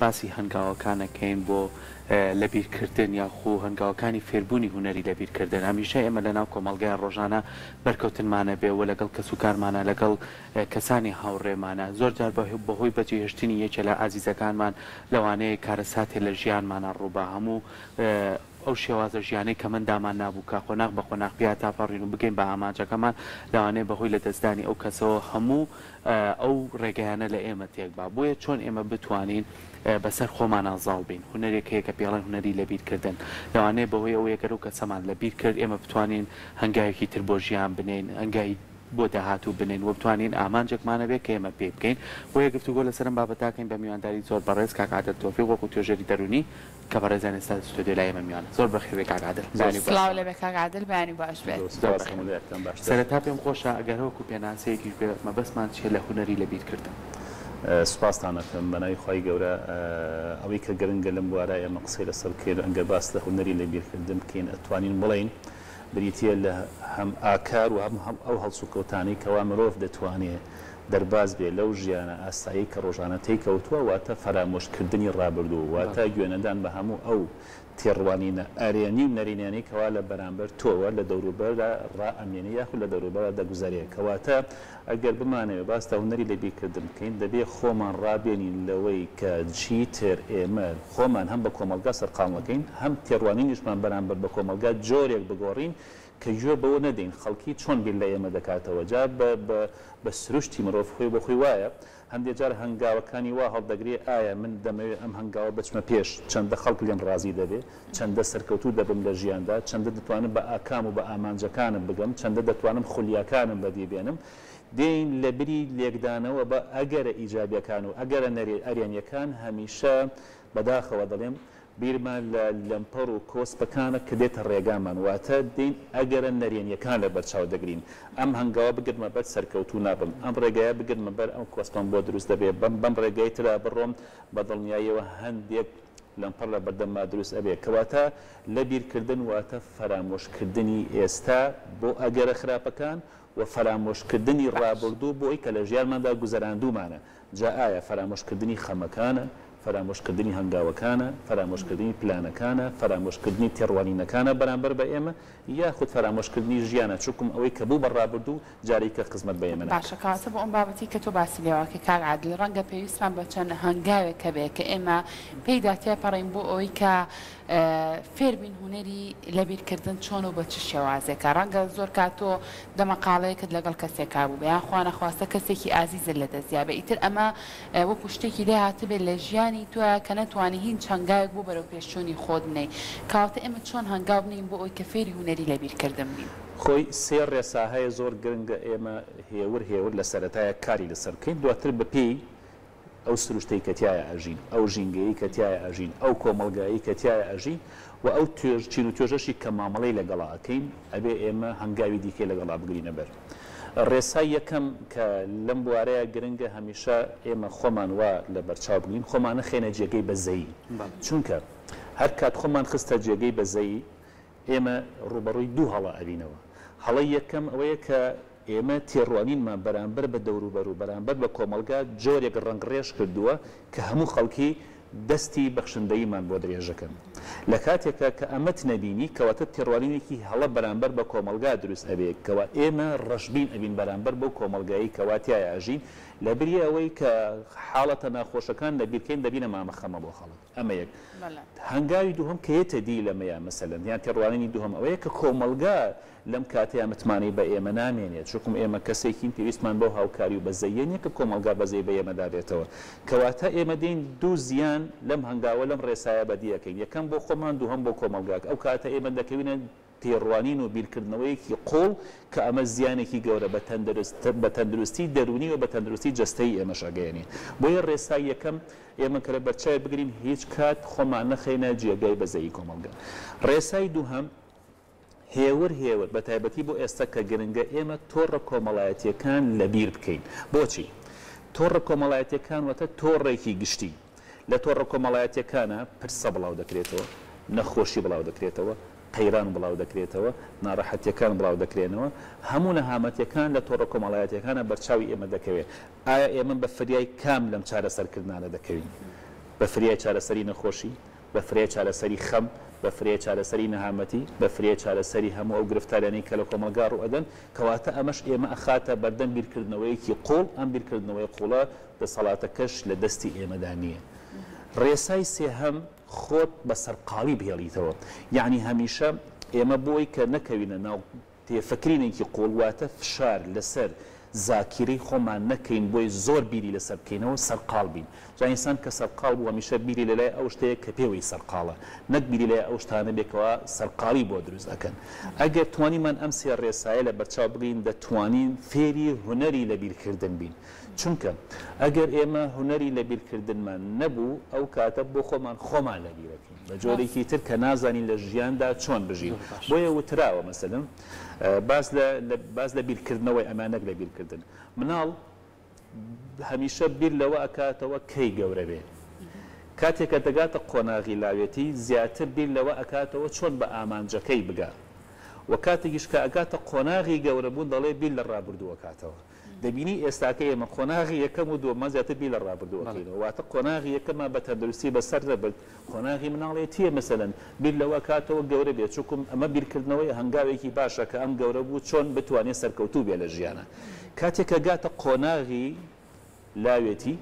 باسی هەنگاوەکانەکەین بۆ لەبیرکردن یاخۆ هەنگاوەکانی فێربوونی هوەری لەبیرکردن. هەمیشە ئێمە لەناو کۆمەڵگەی ڕۆژانە بەرکەوتنمانە بێ و لەگەڵ کەسوکارمانە لەگەڵ کەسانی هاوڕێمانە زۆر جار بەهۆی بەجێهێشتنی یەکێ لە ئازیزەکانمان لەوانەیە کارەساتێ لە ژیانمانە ڕووبە هەموو ئەو شێوازە ژیانەی کە من دامان نابوو کا خۆناق بە خۆناقیا تاپەڕین و بگەین بە ئامانجەکەمان لەوانەیە بەهۆی لە دەستدانی ئەو کەسەوە هەموو ئەو ڕێگەیانە لە ئێمە تێکبا. بۆیە چۆن ئێمە بتوانین بەسەر خۆمان ئازاڵ بین هوەرێک هەیە کە پێڵەن هوەری لەبیرکردن لەوانەیە بەهۆی ئەو یەکەر و کەسەمان لەبیر کرد ئێمە بتوانین هەنگاوێکی تر بۆ ژیان بنین هەنگایی بۆ داهاتوو بنین و بتوانین ئامانجێکمانە بێت کە ئێمە پێ بکەین. بۆیە گفتوگۆ لەسەرم بابەتاکەین بە میوانداری زۆر بەڕێز کاک عادل تۆفیق وەکو توێژەری دەرونی کە بەڕێزان ئێستا ستودیۆ لای ئێمە میوانە. زۆر بەخێر کاک عادل. سڵاو لەبێ کاک عادل بەیانی باش بێت. سەرەتا پێم خۆشە ئەگەر وەکو پێناسەیەکیش بێت مەبەستمان چیە لە هوەری لەبیرکردن؟ سوپاستانەکەم بەناوی خی گەورە ئەوەی کە گرنگە لەم بوارە ئێمە قسەی لەسەر کرد ئەگەر باس لە هوەری لەبیرکردن بکەین ئەتوانین بڵین بریتە لە هەم ئاکار و هەم ئەو هەڵسوکەوتانی کەوا مرۆڤ دەتوانێت دەرباز بێ لەو ژیانە ئاسایی کە ڕۆژانە تێکەوتووە واتە فەرامۆشکردنی ڕابردوو واتە گوێنەدان بە هەموو ئەو تێڕوانینە ئارێنی و نەرینیانی کەوا لە بەرامبەر تۆوە لە دەوروبەردا ڕائەمێنی یاخود لە دەوروبەردا دەگوزارێت کەواتە ئەگەر بمانەوێت باستا هوەری لەبیرکردن بکەین دەبێ خۆمان ڕابێنین لەوەی کە چیتر ئێمە خۆمان هەم بە کۆمەلگا سەرقامەکەین هەم تێڕوانینیشمان بەرامبەر بە کۆمەلگا جۆرێک بگۆڕین کە گوێ بەوە نەدەین خەڵکی چۆن بیر لە ئێمە دەکاتەوە جا بە سروشتی مرۆڤ خۆی بە خۆی وایە هەندێک جار هەنگاوەکانی وا هەڵدەگرێ ئایا من دەمەوێت ئەم هەنگاوە بچمە پێش چەندە خەڵک لێم ڕازی دەبێت چەندە سەرکەوتوو دەبم لە ژیاندا چەندە دەتوانم بە ئاکام و بە ئامانجەکانم بگەم چەندە دەتوانم خولیاکانم بەدیبێنم دێین لە بری لێکدانەوە بە ئەگەرە ئیجابیەکان و ئەگەرە ئەرێنیەکان هەمیشە بەداخەوە دەڵێم بیرمان لە لەمپەر و کۆسپەکانە کە دێتە ڕێگامان واتە دین ئەگەرە نەرێنیەکان لە بەرچاو دەگرین ئەم هەنگاوە بگرمە بەر سەرکەوتوو نابم ئەم ڕێگایە بگرمە بەر ئەم کۆسپم بۆ دروست دەبێت بەم ڕێگای ترا بڕۆم بە دڵنیاییەوە هەندێک لەمپەر لە بەردەمما دروست ئەبێت کەواتە لە بیرکردن واتە فەرامۆشکردنی ئێستا بۆ ئەگەرە خراپەکان و فەرامۆشکردنی ڕابردوو بۆ ئەی کە لە ژیانماندا گوزەراندومانە جا ئایا فەرامۆشکردنی خەمەکانە فەرامۆشکردنی هەنگاوەکانە فەرامۆشکردنی پلانەکانە فەرامۆشکردنی تێڕوانینەکانە بەرامبەر بە ئێمە یاخود فەرامۆشکردنی ژیانە چووکم ئەوەی کە بوو بەڕابردوو جارێکە خزمەت بە ئێمە باشەکەواتە بۆ ئەم بابەتی کە تۆ باسی لێواکە کاک عادل ڕەنگە پێویستمان بە چەند هەنگاوێکە بێ کە ئێمە پێیدا تێپەڕین بۆ ئەوەی کە فێربین هوەری لەبیرکردن چۆن و بە چ شێوازێکە ڕەنگە زۆر کاتۆ دەمەقاڵەیەکت لەگەڵ کەسێکا بوو بە یان خوانە خواستە کەسێکی ئازیزە لە دەستیابە ئیتر ئەمە وەکو شتێکی لێ هاتبێت لە ژیانی توە کە نەتوانی هین هەنگاوێک بوو بەرەو پێشچوونی خۆت بنەی کەواتە ئێمە چۆن هەنگاو بنین بۆ ئەوی کە فێری هوەری لەبیرکردن بین خۆی سێ ڕێساهەیە زۆر گرنگە ئێمە هێور لە سەرەتایە کاری لەسەر بکەین دواتر بەپێی ئەو سروشتەی کەتیایە ئەژین ئەو ژینگەیی کەتیایە ئەژین ئەو کۆمەلگایی کەتیایە ئەژین و ئەو چین و توێژەشی کە مامەڵەی لەگەڵا ئەکەین ئەبێ ئێمە هەنگاوی دیکەی لەگەڵا بگرینە بەر ڕێسای یەکەم کە لەم بوارەیە گرنگە هەمیشە ئێمە خۆمان وا لە بەرچاو بگرین خۆمانە خێنە جێگەی بەزەیی چونکە هەر کات خۆمان خستە جێگەی بەزەیی ئێمە ڕوبەڕووی دوو هەڵە ئەبینەوە هەڵی یەکەم ئەوەیە کە ئێمە تێڕوانینمان بەرامبەر بە دەوروبەر و بەرامبەر بە کۆمەلگا جۆرێک ڕنگڕێژ کردووە کە هەموو خەڵکی دەستی بەخشندەییمان بۆ درێژەکەن لە کاتێکە کە ئەمەت نەبینی کەواتە تێڕوانینێکی هەڵە بەرامبەر بە کۆمەلگا دروست ئەبێت کەوا ئێمە ڕەشبین ئەبین بەرامبەر بۆ کۆمەلگایی کەواتیایە ئاژین لە بری ئەوەی کە حاڵەتە ناخۆشەکان لەبیرکەین دەبینە مامەخەمە بۆ خەڵک ئەمە یەک هەنگاوی دووهم کە هێتە دی لەمەیە مەسەلەن یان تێڕوانینی دووهم ئەوەیە کە کۆمەلگا لەم کاتەیە متمانی بە ئێمە نامێنێت چونکم ئێمە کەسێکین پێویستمان بۆ هاوکاری و بەزەیەنیە کە کۆمەلگا بەزەی بە ئێمەدا بێتەوە کەواتە ئێمە دێین دوو زیان لەم هەنگاوە لەم ڕێسایە بەدیەکەین یەکەم بۆ خۆمان دووهم بۆ کۆمەلگاک ئەو کاتە ئێمە دەکەوینە تێڕوانین و بیرکردنەوەیەکی قوڵ کە ئەمە زیانێکی گەورە بە تەندروستی دەرونی و بە تەندروستی جەستەی ئێمە شەگەیەنی بۆیە ڕێسای یەکەم ئێمە کە لە بەرچاوی بگرین هیچ کات خۆمان نەخەینە جێگای بەزەیی کۆمەلگا ڕێسای دووهم هێور بە تایبەتی بۆ ئێستا کە گرنگە ئێمە تۆڕە کۆمەڵایەتیەکان لەبیر بکەین بۆچی تۆڕە کۆمەڵایەتیەکان واتە تۆڕێکی گشتی لە تۆڕە کۆمەڵایەتیەکانە پرسە بڵاو دەکرێتەوە نەخۆشی بڵاو دەکرێتەوە قەیران بڵاو دەکرێتەوە ناڕەحەتیەکان بڵاو دەکرێنەوە هەموو نەهامەتیەکان لە تۆڕە کۆمەڵایەتیەکانە بەرچاوی ئێمە دەکەوێت ئایا ئێمە بە فریای کام لەم چارەسەرکردانە دەکەوین بە فریای چارەسەری نەخۆشی، بە فریای چارەسەری خەم، بە فریای چارەسەری نەهامەتی، بە فریای چارەسەری هەموو ئەو گرفتارانەی کە لە کۆمەلگا ڕوئەدەن کەواتە ئەمەش ئێمە ئەخاتە بەردەم بیرکردنەوەیەکی قوڵ. ئەم بیرکردنەوەی قوڵە دەسەڵاتەکەش لە دەستی ئێمەدا نییە. ڕێسای سێهەم خۆت بە سەرقاڵی بهێڵیتەوە، یعنی هەمیشە ئێمە بۆی کە نەکەوینە ناو تێفکرینێکی قوڵواتە فشار لەسەر زاکیرەی خۆمان نەکەین بۆی زۆر بیری لەسەر بکەینەوە سەرقاڵ بین. جانیسان کە سەرقاڵ بووە میشە بیری لەلای ئەو شتەیە کە پێوەی سەرقاڵە، نەک بیری لای ئەو شتانە بێکەوە سەرقاڵی بۆ دروست دەکەن. ئەگەر توانیمان ئەم سێ ڕێسایە لە بەرچاو بگەین دەتوانین فێری هونەری لە بیرکردن بین. چونکە ئەگەر ئێمە هونەری لە بیرکردنمان نەبوو ئەو کاتە بۆ خۆمان لە بیرەکەین بە جۆرێکی تر کە نازانین لە ژیاندا چۆن بژین. بۆیە وتراوە مەسەلەن باز لە بیرکردنەوەی ئەمانەک لە بیرکردن مناڵ هەمیشە بیر لەوە ئەکاتەوە کەی گەورە بێ. کاتێک کە دەگاتە قۆناغی لاوێتی زیاتر بیر لەوە ئەکاتەوە چۆن بە ئامانجەکەی بگا و کاتێکیش کە ئەگاتە قۆناغی گەورە بوون دەڵێ بیر لە ڕابردووە کاتەوە. دەبینی ئێستاکە ئێمە قۆناغی یەکەم و دووەمە زیاتر بیر لە ڕابردووەکەینەوە، واتە قۆناغی یەکەمە بە تەندروستی بەسەر دەبرد. قۆناغی مناڵێ تیە مەسەلەن بیر لەوە کاتەوە گەورە بێت، چونکم ئەمە بیرکردنەوەی هەنگاوێکی باشە کە ئەم گەورە بوو چۆن بتوانێت سەرکەوتوو بێ لە ژیانە. کاتێک کە گاتە قۆناغی لاوێتی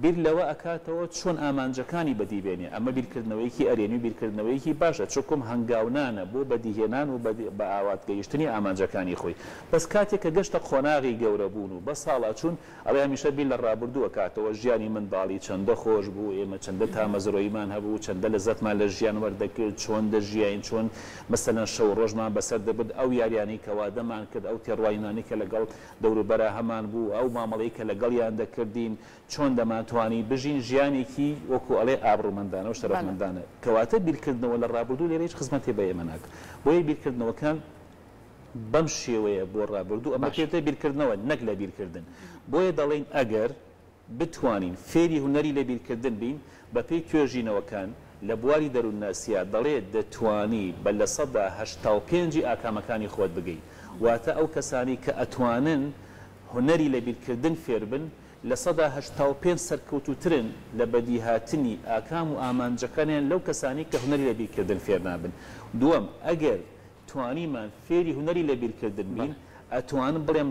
بیر لەوە ئەکاتەوە چۆن ئامانجەکانی بەدیبێنێ. ئەمە بیرکردنەوەیکی ئەرێنی و بیرکردنەوەیکی باشە، چۆکم هەنگاونانە بۆ بەدیهێنان و بە ئاواتگەیشتنی ئامانجەکانی خۆی. بەس کاتێک کە گەشتە قۆناغی گەورە بوون و بە ساڵا چوون ئەڵێ هەمیشە بیر لە ڕابردووە کاتەوە ژیانی منداڵی چەندە خۆش بوو، ئێمە چەندە تامەزرۆیمان هەبوو، چەندە لەزەتمان لە ژیان وەردەکرد، چۆن دەژیاین، چۆن مەسەلەن شەو ڕۆژمان بەسەر دەبرد، ئەو یاریانەی کە وادەمان کرد، ئەو تێڕوانینانی کە لەگەڵ دەوروبەرە هەمان بوو، ئەو مامەڵەی کە لەگەڵیان دەکردین، چۆن دەمانتوانی بژین ژیانێکی وەکو ئەڵێ ئابرومەندانە و شەرەفمەندانە. کەواتە بیرکردنەوە لە ڕابردوو لێرە هیچ خزمەتی بە ئێمە ناکە. بۆیە بیرکردنەوەکان بەم شێوەیە بۆ ڕابردوو ئەمە پێوتە بیرکردنەوە نەک لە بیرکردن. بۆیە دەڵێن ئەگەر بتوانین فێری هونەری لە بیرکردن بین بە پێی توێژینەوەکان لە بواری دەروونناسیە دەڵێت دەتوانی بە لە 85 ئاکامەکانی خۆت بگەیت. واتە ئەو کەسانی کە ئەتوانن هونەری لە بیرکردن فێر بن لە 85 سەرکەوتوترن لە بەدیهاتنی ئاکام و ئامانجەکانیان لەو کەسانی کە هونەری لە بیرکردن فێر نابن. دووەم ئەگەر توانیمان فێری هونەری لە بیرکردن بین ئەتوانم بڵێم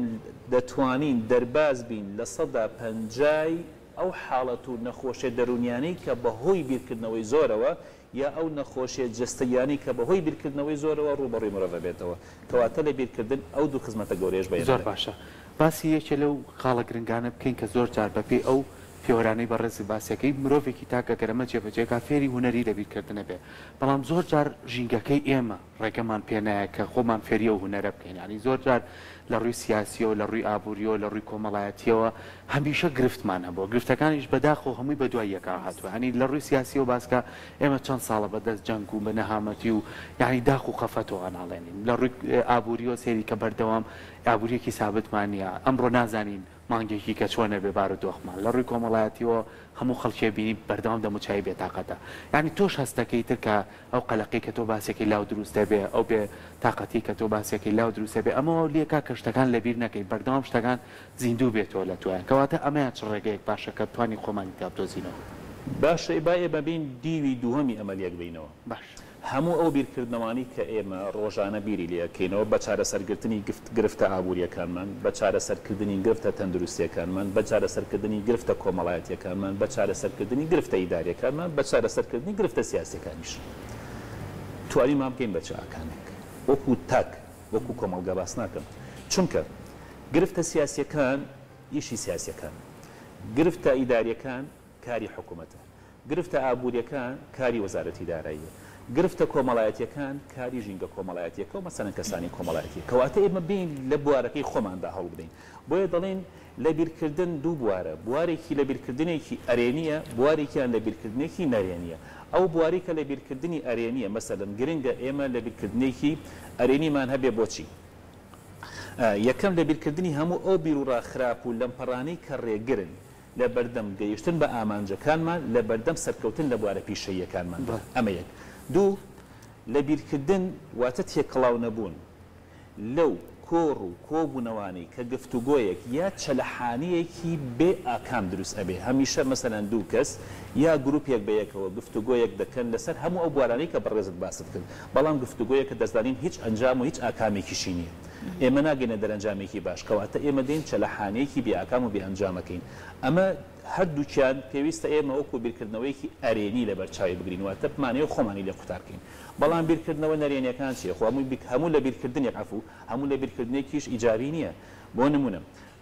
دەتوانین دەرباز بین لە 150 ئەو حاڵەت و نەخۆشیە دەرونیانەی کە بەهۆی بیرکردنەوەی زۆرەوە یا ئەو نەخۆشیە جستەیانی کە بەهۆی بیرکردنەوەی زۆرەوە ڕوبەڕووی مرۆڤ بێتەوە. کەواتە لە بیرکردن ئەو دوو خزمەتە گەورەیەش بەیان زۆر باشە. باسی یەکێ لەو خاڵە گرنگانە بکەین کە زۆر جار بەپێی ئەو پێوەرانەی بەڕێزی باسیەکەی مرۆڤێکی تاکە گەرەمە جێبەجێکا فێری هونەری لە بیرکردنە بێ. بەڵام زۆر جار ژینگەکەی ئێمە ڕێگەمان پێ نایە کە خۆمان فێریە و هونەرە بکەین. ینی زۆر جار لە ڕووی سیاسیەوە لە ڕووی ئابووریەوە لە ڕووی کۆمەڵایەتیەوە هەمیشە گرفتمان هەبووە. گرفتەکانیش بەداخۆ هەمووی بە دوای یەکا هاتووە. هەنی لە ڕووی سیاسیەوە باسکە ئێمە چەند ساڵە بەدەست جەنگ و بە نەهامەتی و یعنی داخ و خەفەتەوە ناڵێنین. لە ڕووی ئابووریەوە سێری کە بەردەوام ئابووریەکی سابتمان نیە. ئەمڕۆ نازانین مانگێکی کە چۆنە بێ بارودۆخمان. لە ڕووی کۆمەڵایەتیەوە هەموو خەڵکی بینی بەردەوام دەموچای بێتاقەتە. یعنی تۆش هەستەکەی تر کە ئەو قەلەقی کە تۆ باسێکی لاو دروستە بێ ئەو بێ تااقەتی کە تۆ باسێکی لاو دروستە بێ ئەمەوە لێکا کە شتەکان لەبیر نەکەی بەردەوام شتەکان زیندوو بێتەوە لە تویان. کەواتە ئەمەیان چ ڕێگەیەک باشە کە توانی خۆمانی تابدۆزینەوە. باشە ئێبایە بەبین دیوی دووهەمی ئەمەلیەک بینەوە. باش. هەموو ئەو بیرکردنەوانی کە ئێمە ڕۆژانە بیری لەکەینەوە بە چارەسەرگرتنی گرفتە ئابوووریەکانمان، بە چارەسەرکردنی گرفتە تەندروستیەکانمان، بە چارەسەرکردنی گرفتە کۆمەڵایەتیەکانمان، بە چارەسەرکردنی گرفتە ئیداریەکانمان، بە چارەسەرکردنی گرفتە سیاسیەکانیش. توانیمان بکەین بە چاکانێک وەکو تاک وەکو کۆمەڵگا باس ناکەم. چونکە گرفتە سیاسیەکان ئیشی سیاسیەکان، گرفتە ئیداریەکان کاری حکوومەتە، گرفتە ئابوووریەکان کاری وەزارەتی داراییە، گرفتە کۆمەڵایەتیەکان کاری ژینگە کۆمەڵایەتیەکە و مەسەلەن کەسانی کۆمەڵایەتی. کەواتە ئێمە بین لە بوارەکەی خۆماندا هەڵ بدەین. بۆیە دەڵێن لە بیرکردن دوو بوارە، بوارێکی لە بیرکردنێکی ئەرێنیە، بوارێکیان لە بیرکردنێکی نەرێنیە. ئەو بواری کە لە بیرکردنی ئەرێنیە مەسەلەن گرنگە ئێمە لە بیرکردنێکی ئەرێنیمان هەبێ بۆچی؟ یەکەم لە بیرکردنی هەموو ئەو بیرروڕا خراپ و لەمپەڕانەی کە ڕێگرن لە بەردەم گەیشتن بە ئامانجەکانمان لە بەردەم سەرکەوتن لە بوارە پیشەیەکانمان. ئەمە یەک. دوو لە بیرکردن واتە تێکەڵاو نەبوون لەو کۆڕ و کۆبوونەوانی کە گفتوگۆیەک یا چەلەحانەیەکی بێ ئاکام دروست ئەبێ هەمیشە مەسەلاً دوو کەس یا گروپێک بەیەکەوە گفتوگۆیەک دەکەن لەسەر هەموو ئەو بوارانەی کە بەڕێزت باست کرد بەڵام گفتوگۆیەک کە دەزانین هیچ ئەنجام و هیچ ئاکامێکیشی نییە ئێمە ناگەینە دەرەنجامێکی باش کەواتە ئێمە دێن چەلەحانەیەکی بێ ئاکام و بێ ئەنجامەکەین ئەمە هەردووکیان پێویستە ئێمە وەکو بیرکردنەوەیکی ئەرێنی لە بەرچاوی بگرین واتە بمانەیە خۆمانی لێ قوتارکەین بەڵام بیرکردنەوە نەرێنیەکان چیە خۆ هەموو لە بیرکردنێک عفو هەموو لە بیرکردنێکیش ئیجابی نییە بۆ نمونە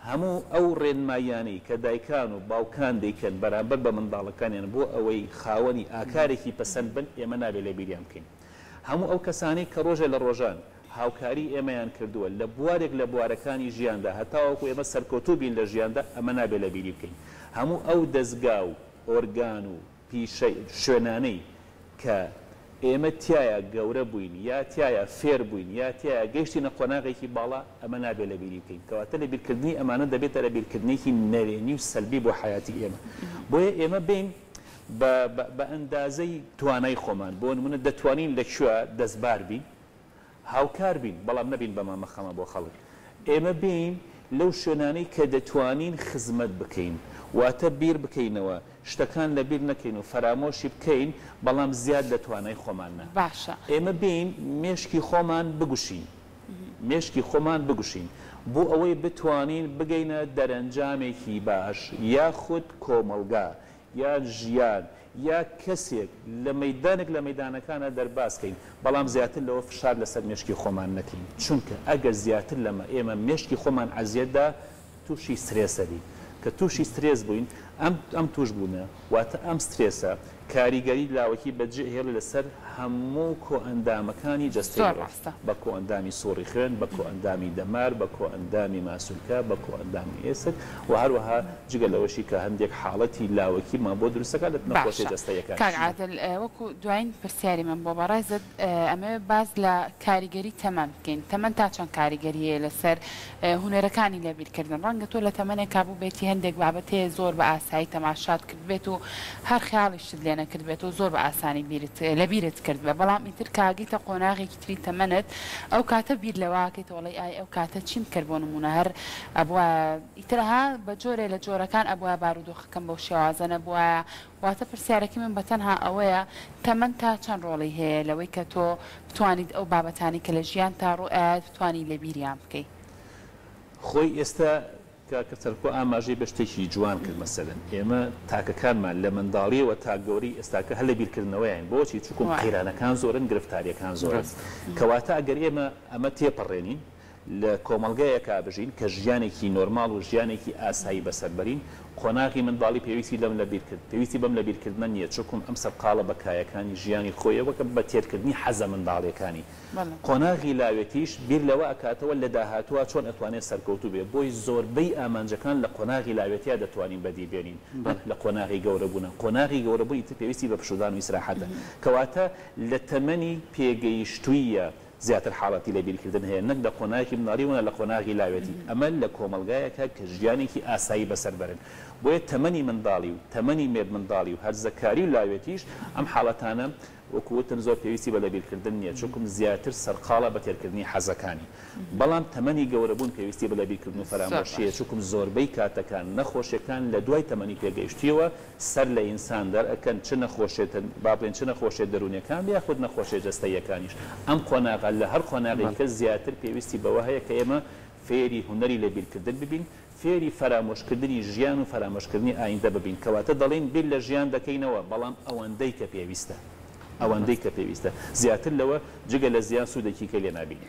هەموو ئەو ڕێنمایانەی کە دایکان و باوکان دەیکەن بەرامبەر بە منداڵەکانیان بۆ ئەوەی خاوەنی ئاکارێکی پەسەند بن ئێمە نابێت لە بیریان بکەین هەموو ئەو کەسانەی کە ڕۆژێ لە ڕۆژان هاوکاری ئێمەیان کردووە لە بوارێک لە بوارەکانی ژیاندا هەتاوەکو ئێمە سەرکەوتوو بین لە ژیاندا ئەمە نابێت لە بیری بکەین هەموو ئەو دەستگا و ئۆرگان و پیشەی شوێنانەی کە ئێمە تایە گەورە بووین یا تایە فێر بووین یا تایە گەیشتینە قۆناغێکی باڵا ئەمە نابێت لە بیری بکەین کەواتە لە بیرکردنی ئەمانە دەبێتە لە بیرکردنێکی نەرێنی و سەلبی بۆ حیاتی ئێمە بۆیە ئێمە بین بە ئەندازەی توانای خۆمان بۆ نمونە دەتوانین لەکوێ دەستبار بین هاوکار بین بەڵام نەبین بە مامەخەمە بۆ خەڵک ئێمە بین لەو شوێنانەی کە دەتوانین خزمەت بکەین واتە بیر بکەینەوە شتەکان لە بیر نەکەین و فەرامۆشی بکەین بەڵام زیاد لە توانای خۆمانە باشە ئێمە بین مێشکی خۆمان بگوشین مێشکی خۆمان بگوشین بۆ ئەوەی بتوانین بگەینە دەرەنجامێکی باش یاخود کۆمەلگا یا ژیان یا کەسێک لە مەیدانێک لە مەیدانەکانە دەرباسکەین بەڵام زیاتر لەوە فشار لەسەر مێشکی خۆمان نەکەین چونکە ئەگەر زیاتر لەمە ئێمە مێشکی خۆمان عەزیەتدا تووشی سترێسەری کە تووشی سترێس بووین ئەم توش بوونە واتە ئەم سترێسە کاریگەری لاوەکی بەجێ هێڵ لەسەر هەموو کۆ ئەندامەکانی جەستەی بە کۆ ئەندامی سۆڕی خوێن بە کۆ ئەندامی دەمار بە کۆ ئەندامی ماسوولکە بە کۆ ئەندامی ئێسک و هەروەها جگە لەوەشی کە هەندێک حاڵەتی لاوەکی ما بۆ دروستەکە لە نەخۆشی جەستەیەکان کاک عادل وەکو دوایین پرسیاری من بۆ بەڕێزت ئەمە باز لە کاریگەری تەمەن بکەین تەمەن تا چەند کاریگەریە لەسەر هونەرەکانی لەبیرکردن ڕەنگە تۆ لە تەمەنێک کابوو بێتی هەندێک بابەتەیە زۆر بە ئاسایی تەماشات کرد بێت و هەر خیاڵیشت لێ نەکرد بێت و زۆر بە ئاسانی لەبیرت کرد بە بەڵام ئیتر کاگیتە قۆناغێکی تری تەمەنت ئەو کاتە بیر لەواکەیت وڵی ئای ئەو کاتە چیم کرد بۆ نمونە هەر ئەبووە ئیترها بە جۆرێ لە جۆرەکان ئەبووە بارودۆخەکەم بەو شێوازە نەبووە واتە پرسیارەکی من بەتەنها ئەوەیە تەمەن تا چەند ڕۆڵی هەیە لەوەی کە تۆ بتوانیت ئەو بابەتانی کە لە ژیان تا ڕوئات بتوانی لەبیریان بکەیت خۆی ئێستا کەسەرکۆ ئاماژەی بە شتێکی جوان کرد مەسەلەن ئێمە تاکەکانمان لە منداڵیەوە تا گەوری ئێستاکە هەل لە بیرکردنەوەیان بۆچی چووکم قەیرانەکان زۆرن گرفتاریەکان زۆرن کەواتە ئەگەر ئێمە ئەمە تێپەڕێنین لە کۆمەلگایەکە بژین کە ژیانێکی نۆرماڵ و ژیانێکی ئاسایی بەسەربەرین قۆناغی منداڵی پێویستی لەم لە بیرکرد پێویستی بەم لە بیرکردنە نییە چووکم ئەم سەرقاڵە بەکایەکانی ژیانی خۆیەوەکە بە تێرکردنی حەزە منداڵیەکانی قۆناغی لاوێتیش بیر لەوە ئەکاتەوە لە داهاتوە چۆن ئەتوانێت سەرکەوتوو بێ بۆی زۆربەی ئامانجەکان لە قۆناغی لاوێتیا دەتوانین بەدی بێنین لە قۆناغی گەورە بوون قۆناغی گەورە بووی پێویستی بە پشودان و ئیسراحەتە کەواتە لە تەمەنی پێگەیشتوویە زیاتر حاڵەتی لە بیرکردن هەیە نەک لە قۆناغی منداڵی وە لە قۆناغی لاوێتی ئەمە لە کۆمەلگایەکە کە ژیانێکی ئاسایی بەسەربەرن بۆیە تەمەنی منداڵی و تەمەنی مێرد منداڵی و هەرزەکاری و لاوێتیش ئەم حاڵەتانە وەکووتن زۆر پێویستی بە لەبیرکردن نییە چونکم زیاتر سەرقاڵە بە تێرکردنی حەزەکانی بەڵام تەمەنی گەورەبوون پێویستی بە لەبیرکردن و فەرامۆشیە چونکم زۆربەی کاتەکان نەخۆشیەکان لە دوای تەمەنی پێگەیشتیەوە سەر لە ئینسان دەرئەکەن چ نەخۆشێتن با بڵێن چ نەخۆشیێت دەرونیەکان یاخود نەخۆشیە جەستەیەکانیش ئەم قۆناغە لە هەر قۆناغێکە زیاتر پێویستی بەوە هەیە کە ئێمە فێری هونەری لەبیرکردن ببین فێری فەرامۆشکردنی ژیان و فەرامۆشکردنی ئایندە ببین کەواتە دەڵێن بیر لە ژیان دەکەینەوە بەڵام ئەوەندەی کە پێویستە ئەوەندەی کە پێویستە زیاتر لەوە جگە لە زیان سوودێکی کە لێ نابینی